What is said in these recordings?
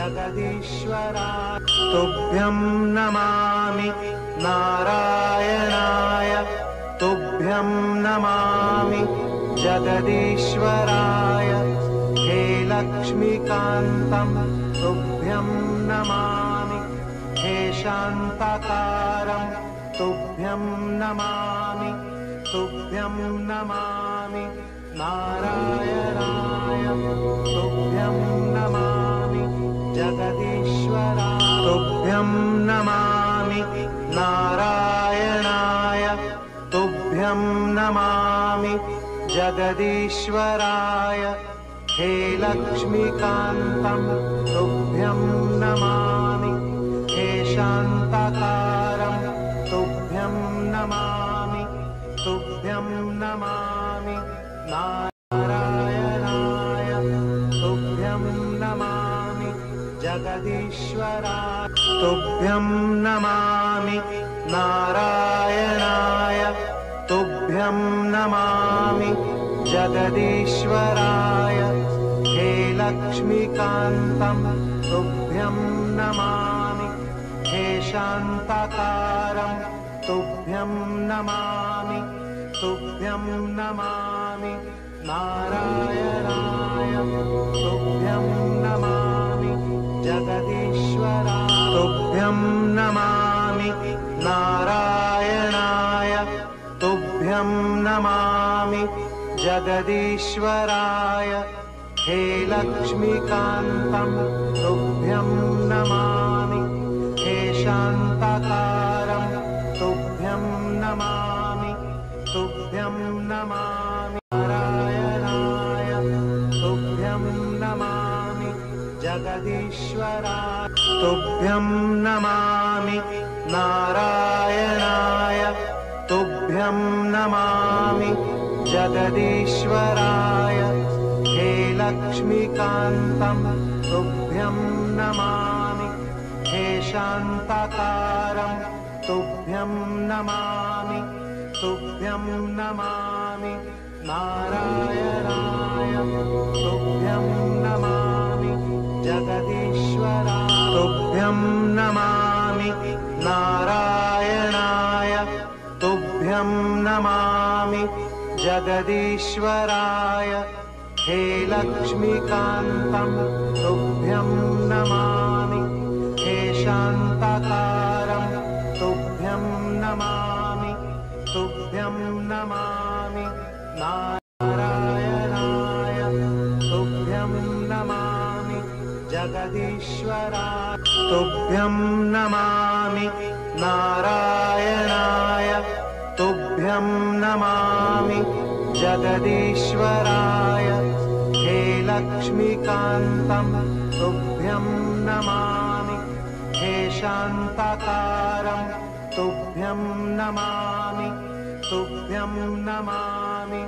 जगदीश्वराय तुभ्यं नमामि नारायणाय तुभ्यं नमामि जगदीश्वराय हे लक्ष्मीकान्तं तुभ्यं नमामि हे शान्ताकारं तुभ्यं नमामि तुभ्यं नमामि नारायणाय तुभ्यं नमामि जगदीश्वराय तुभ्यं नमामि नारायणाय तुभ्यं नमामि जगदीश्वराय हे लक्ष्मीकान्तं तुभ्यं नमामि हे शान्ताकारं तुभ्यं नमामि तुभ्यं नमामि नारायणाय तुभ्यं नमामि जगदीश्वराय तुभ्यं नमामि नारायणाय तुभ्यं नमामि जगदीश्वराय हे लक्ष्मीकान्तं तुभ्यं नमामि हे शान्ताकारं तुभ्यं नमामि तुभ्यं नमामि नारायणाय तुभ्यं नमामि जगदीश्वराय तुभ्यं नमामि नारायणाय तुभ्यं नमामि जगदीश्वराय हे लक्ष्मीकान्तं तुभ्यं नमामि हे शान्ताकारं तुभ्यं नमामि तुभ्यं नमामि नारायणाय तुभ्यं नमामि जगदीश्वराय तुभ्यं नमामि नारायणाय तुभ्यं नमामि जगदीश्वराय हे लक्ष्मीकान्तं तुभ्यं नमामि हे शान्ताकारं तुभ्यं नमामि तुभ्यं नमामि नारायणाय तुभ्यं नमामि जगदीश्वराय तुभ्यं नमामि नारायणाय तुभ्यं नमामि जगदीश्वराय हे लक्ष्मीकान्तं तुभ्यं नमामि हे शान्ताकारं तुभ्यं नमामि तुभ्यं नमामि नारायणाय तुभ्यं नमामि जगदीश्वराय तुभ्यं नमामि नारायणाय तुभ्यं नमामि जगदीश्वराय हे लक्ष्मीकान्तं तुभ्यं नमामि हे शान्ताकारं तुभ्यं नमामि तुभ्यं नमामि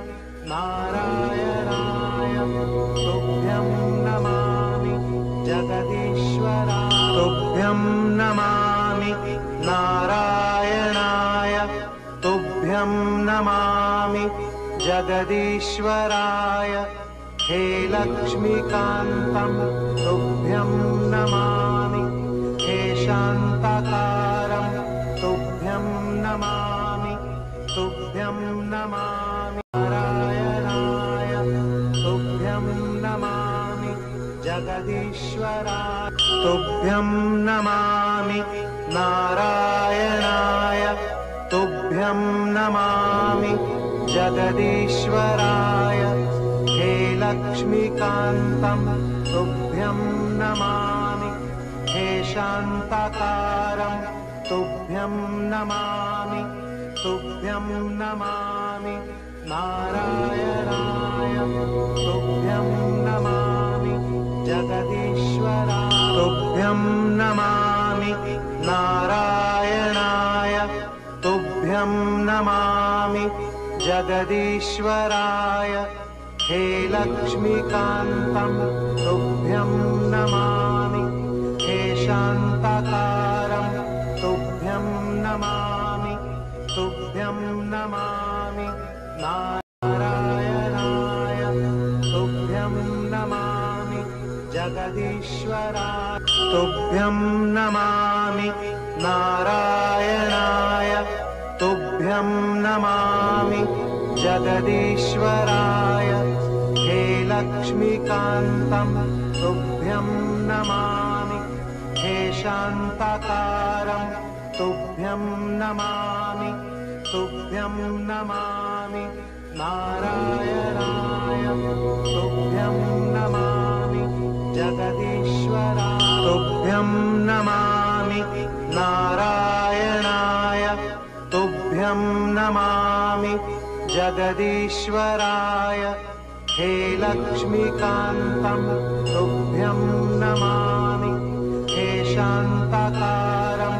नारायणाय तुभ्यं नमामि जगदीश्वराय तुभ्यं नमामि नारायणाय तुभ्यं नमामि जगदीश्वराय हे लक्ष्मीकान्तं तुभ्यं नमामि हे शान्ताकारं तुभ्यं नमामि तुभ्यं नमामि नारायणाय तुभ्यं नमामि जगदीश्वराय तुभ्यं नमामि नारायणाय तुभ्यं नमामि जगदीश्वराय हे लक्ष्मीकान्तं तुभ्यं नमामि हे शान्ताकारं तुभ्यं नमामि तुभ्यं नमामि नारायणाय तुभ्यं नमामि जगदीश्वराय तुभ्यं नमामि नारायणाय तुभ्यं नमामि जगदीश्वराय हे लक्ष्मीकान्तं तुभ्यं नमामि हे शान्ताकारं तुभ्यं नमामि तुभ्यं नमामि नारायणाय तुभ्यं नमामि जगदीश्वराय तुभ्यं नमामि नारायणाय तुभ्यं नमामि जगदीश्वराय हे लक्ष्मीकान्तं तुभ्यं नमामि हे शान्ताकारं तुभ्यं नमामि तुभ्यं नमामि नारायणाय तुभ्यं नमामि जगदीश्वराय तुभ्यं नमामि नारायणाय तुभ्यं नमामि जगदीश्वराय हे लक्ष्मीकान्तं तुभ्यं नमामि हे शान्ताकारं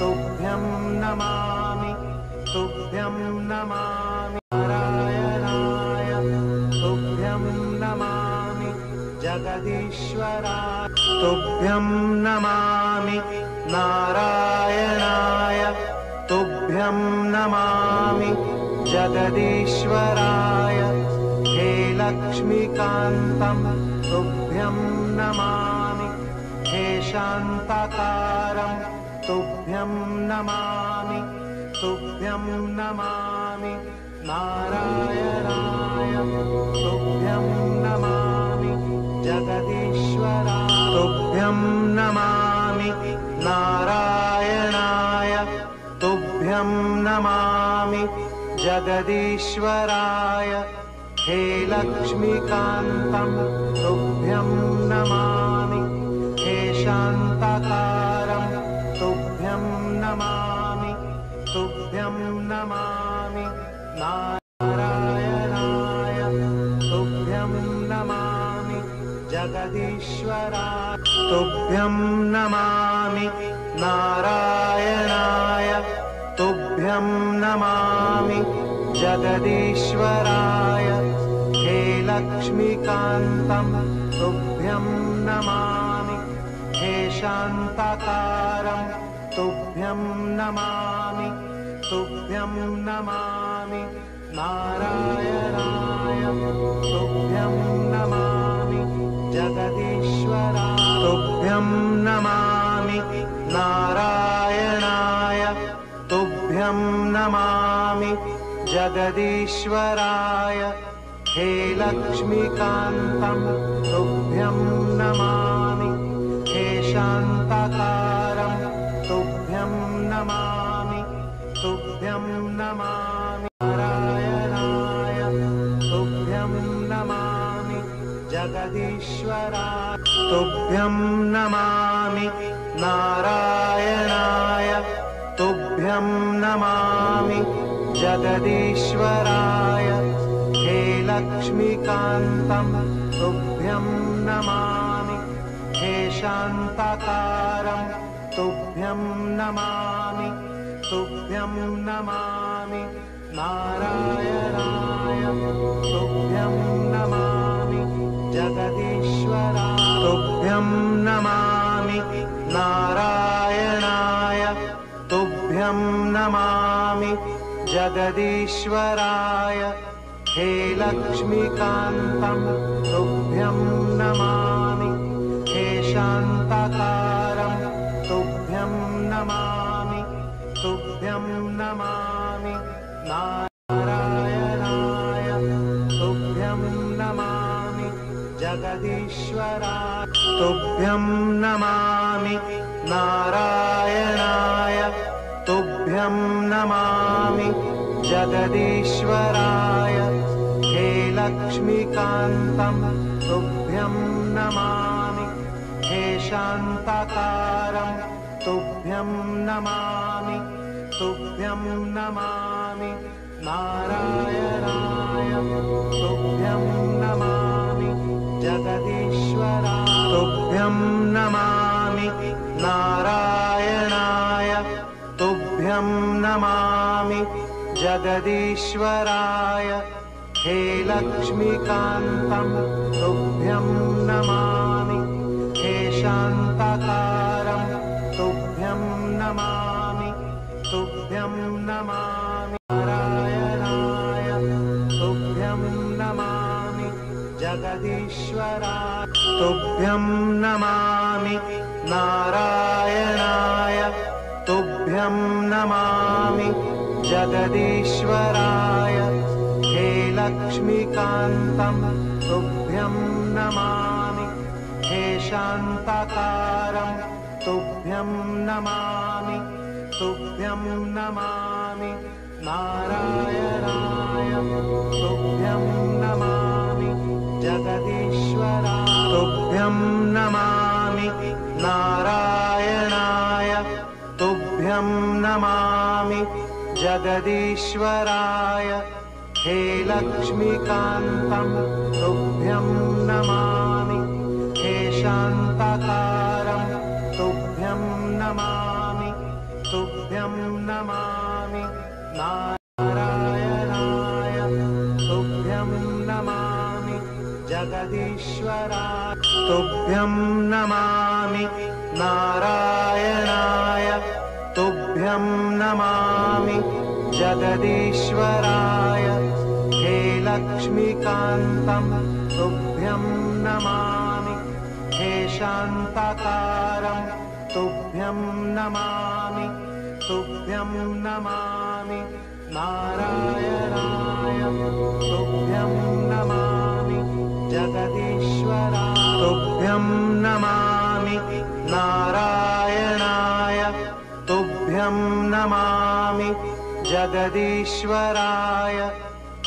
तुभ्यं नमामि तुभ्यं नमामि नारायणाय तुभ्यं नमामि जगदीश्वराय तुभ्यं नमामि नारायणाय तुभ्यं नमामि जगदीश्वराय हे लक्ष्मीकान्तं तुभ्यं नमामि हे शान्ताकारं तुभ्यं नमामि तुभ्यं नमामि नारायणाय तुभ्यं नमामि जगदीश्वराय तुभ्यं नमामि नारायणाय तुभ्यं नमामि जगदीश्वराय हे लक्ष्मीकान्तं तुभ्यं नमामि हे शान्ताकारं तुभ्यं नमामि तुभ्यं नमामि नारायणाय तुभ्यं नमामि जगदीश्वराय तुभ्यं नमामि नारायणाय तुभ्यं नमामि जगदीश्वराय हे लक्ष्मीकान्तं तुभ्यं नमामि हे शान्ताकारं तुभ्यं नमामि तुभ्यं नमामि नारायणाय तुभ्यं नमामि जगदीश्वराय तुभ्यं नमामि नारायणाय तुभ्यं नमामि जगदीश्वराय हे लक्ष्मीकान्तं तुभ्यं नमामि हे शान्ताकारं तुभ्यं नमामि तुभ्यं नमामि नारायणाय तुभ्यं नमामि जगदीश्वराय तुभ्यं नमामि नारायणाय तुभ्यं नमामि जगदीश्वराय हे लक्ष्मीकान्तं तुभ्यं नमामि हे शान्ताकारं तुभ्यं नमामि तुभ्यं नमामि नारायणाय तुभ्यं नमामि जगदीश्वराय तुभ्यं नमामि नारायणाय तुभ्यं नमामि जगदीश्वराय हे लक्ष्मीकान्तं तुभ्यं नमामि हे शान्ताकारं तुभ्यं नमामि तुभ्यं नमामि नारायणाय तुभ्यं नमामि जगदीश्वराय तुभ्यं नमामि नारायणाय तुभ्यं नमामि जगदीश्वराय हे लक्ष्मीकान्तं तुभ्यं नमामि हे शान्ताकारं तुभ्यं नमामि तुभ्यं नमामि नारायणाय तुभ्यं नमामि जगदीश्वराय तुभ्यं नमामि नारायणाय तुभ्यं नमामि जगदीश्वराय हे लक्ष्मीकान्तं तुभ्यं नमामि हे शान्ताकारं तुभ्यं नमामि तुभ्यं नमामि नारायणाय तुभ्यं नमामि जगदीश्वराय तुभ्यं नमामि नारायणाय तुभ्यं नमामि जगदीश्वराय हे लक्ष्मीकान्तं तुभ्यं नमामि हे शान्ताकारं तुभ्यं नमामि तुभ्यं नमामि नारायणाय तुभ्यं नमामि जगदीश्वराय तुभ्यं नमामि नारायणाय तुभ्यं नमामि जगदीश्वराय हे लक्ष्मीकान्तं तुभ्यं नमामि हे शान्ताकारं तुभ्यं नमामि तुभ्यं नमामि नारायणाय तुभ्यं नमामि जगदीश्वराय तुभ्यं नमामि नारायणाय तुभ्यं नमामि जगदीश्वराय हे लक्ष्मीकान्तं तुभ्यं नमामि हे शान्ताकारं तुभ्यं नमामि तुभ्यं नमामि नारायणाय तुभ्यं नमामि जगदीश्वराय तुभ्यं नमामि नारायणाय तुभ्यं नमामि जगदीश्वराय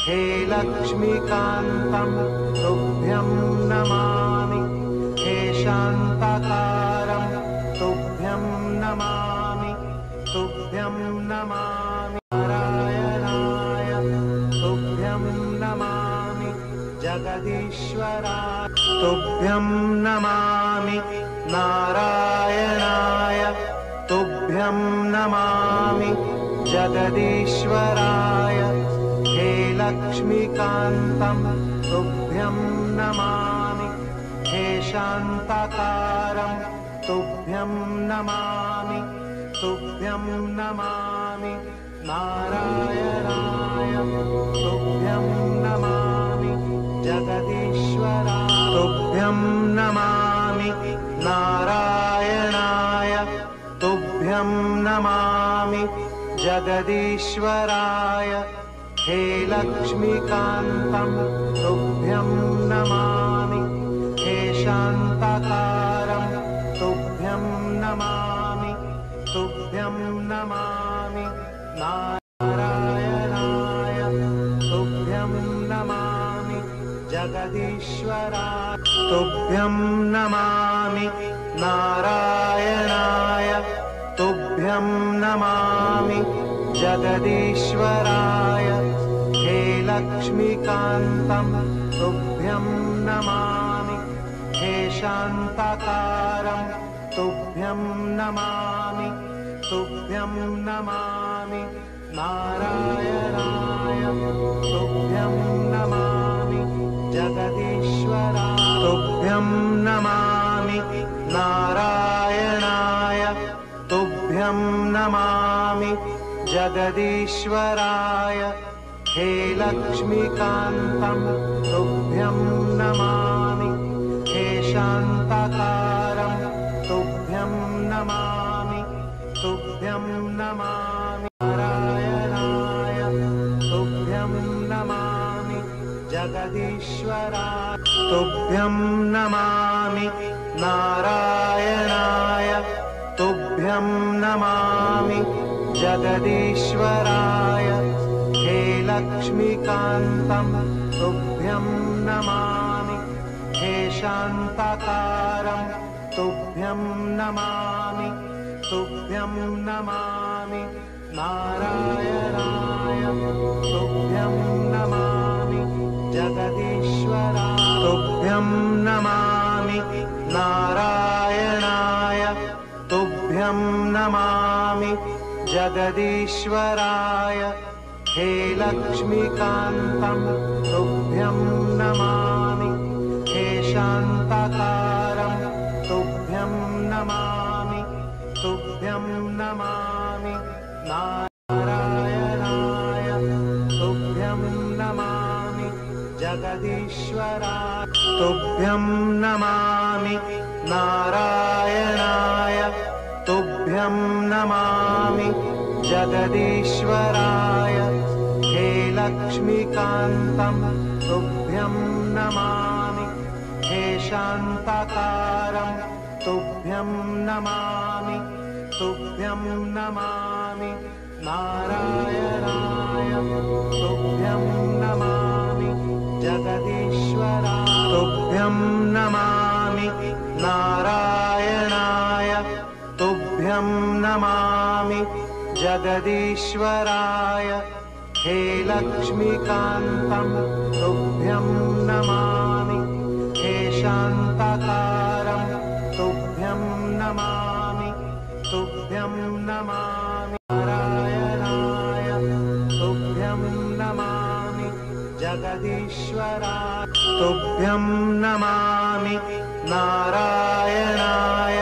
हे लक्ष्मीकान्तं तुभ्यं नमामि हे शान्ताकारं तुभ्यं नमामि तुभ्यं नमामि नारायणाय तुभ्यं नमामि जगदीश्वराय तुभ्यं नमामि नारायणाय तुभ्यं नमामि जगदीश्वराय हे लक्ष्मीकान्तं तुभ्यं नमामि हे शान्ताकारं तुभ्यं नमामि तुभ्यं नमामि नारायणाय तुभ्यं नमामि जगदीश्वराय तुभ्यं नमामि नारायणाय तुभ्यं नमामि जगदीश्वराय हे लक्ष्मीकान्तं तुभ्यं नमामि हे शान्ताकारं तुभ्यं नमामि तुभ्यं नमामि नारायणाय तुभ्यं नमामि जगदीश्वराय तुभ्यं नमामि नारायणाय तुभ्यं नमामि जगदीश्वराय हे लक्ष्मीकान्तं तुभ्यं नमामि हे शान्ताकारं तुभ्यं नमामि तुभ्यं नमामि नारायणाय तुभ्यं नमामि जगदीश्वराय तुभ्यं नमामि नारायणाय तुभ्यं नमामि जगदीश्वराय हे लक्ष्मीकान्तं तुभ्यं नमामि हे शान्ताकारं तुभ्यं नमामि तुभ्यं नमामि नारायणाय तुभ्यं नमामि जगदीश्वराय तुभ्यं नमामि नारायणाय तुभ्यं नमामि जगदीश्वराय हे लक्ष्मीकान्तं तुभ्यं नमामि हे शान्ताकारं तुभ्यं नमामि तुभ्यं नमामि नारायणाय तुभ्यं नमामि जगदीश्वराय तुभ्यं नमामि नारायणाय तुभ्यं नमामि जगदीश्वराय हे लक्ष्मीकान्तं तुभ्यं नमामि हे शान्ताकारं तुभ्यं नमामि तुभ्यं नमामि नारायणाय तुभ्यं नमामि जगदीश्वराय तुभ्यं नमामि नारायणाय तुभ्यं नमामि जगदीश्वराय हे लक्ष्मीकान्तं तुभ्यं नमामि हे शान्ताकारं तुभ्यं नमामि तुभ्यं नमामि नारायणाय तुभ्यं नमामि जगदीश्वराय तुभ्यं नमामि नारायणाय तुभ्यं नमामि जगदीश्वराय हे लक्ष्मीकान्तं तुभ्यं नमामि हे शान्ताकारं तुभ्यं नमामि तुभ्यं नमामि नारायणाय तुभ्यं नमामि जगदीश्वराय तुभ्यं नमामि नारायणाय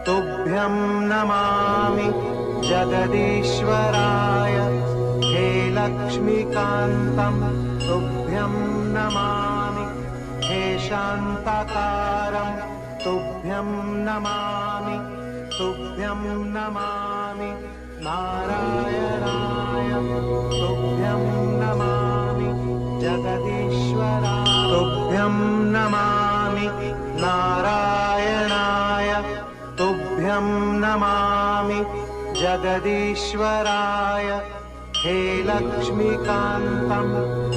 तुभ्यं नमामि जगदीश्वराय हे लक्ष्मीकान्तं तुभ्यं नमामि हे शान्ताकारं तुभ्यं नमामि तुभ्यं नमामि नारायणाय तुभ्यं नमामि जगदीश्वराय तुभ्यं नमामि नारायणाय तुभ्यं नमामि जगदीश्वराय हे लक्ष्मीकान्तं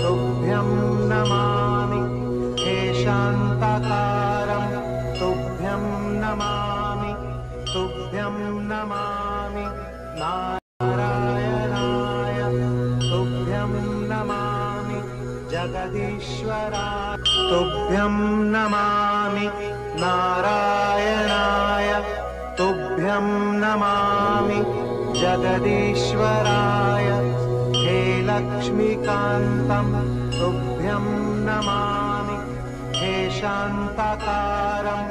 तुभ्यं नमामि हे शान्ताकारं तुभ्यं नमामि तुभ्यं नमामि नारायणाय तुभ्यं नमामि जगदीश्वराय तुभ्यं नमामि नारायणाय तुभ्यं नमामि जगदीश्वराय हे लक्ष्मीकान्तं तुभ्यं नमामि हे शान्ताकारं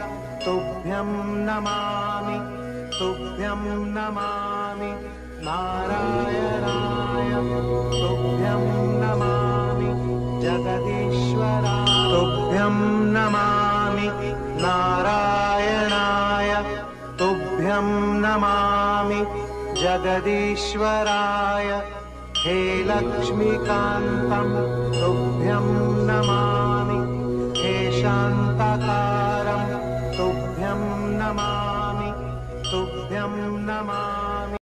तुभ्यं नमामि तुभ्यं नमामि नारायणाय तुभ्यं नमामि जगदीश्वराय तुभ्यं नमामि नारायणाय तुभ्यं नमामि जगदीश्वराय हे लक्ष्मीकान्तं तुभ्यं नमामि हे शान्ताकारं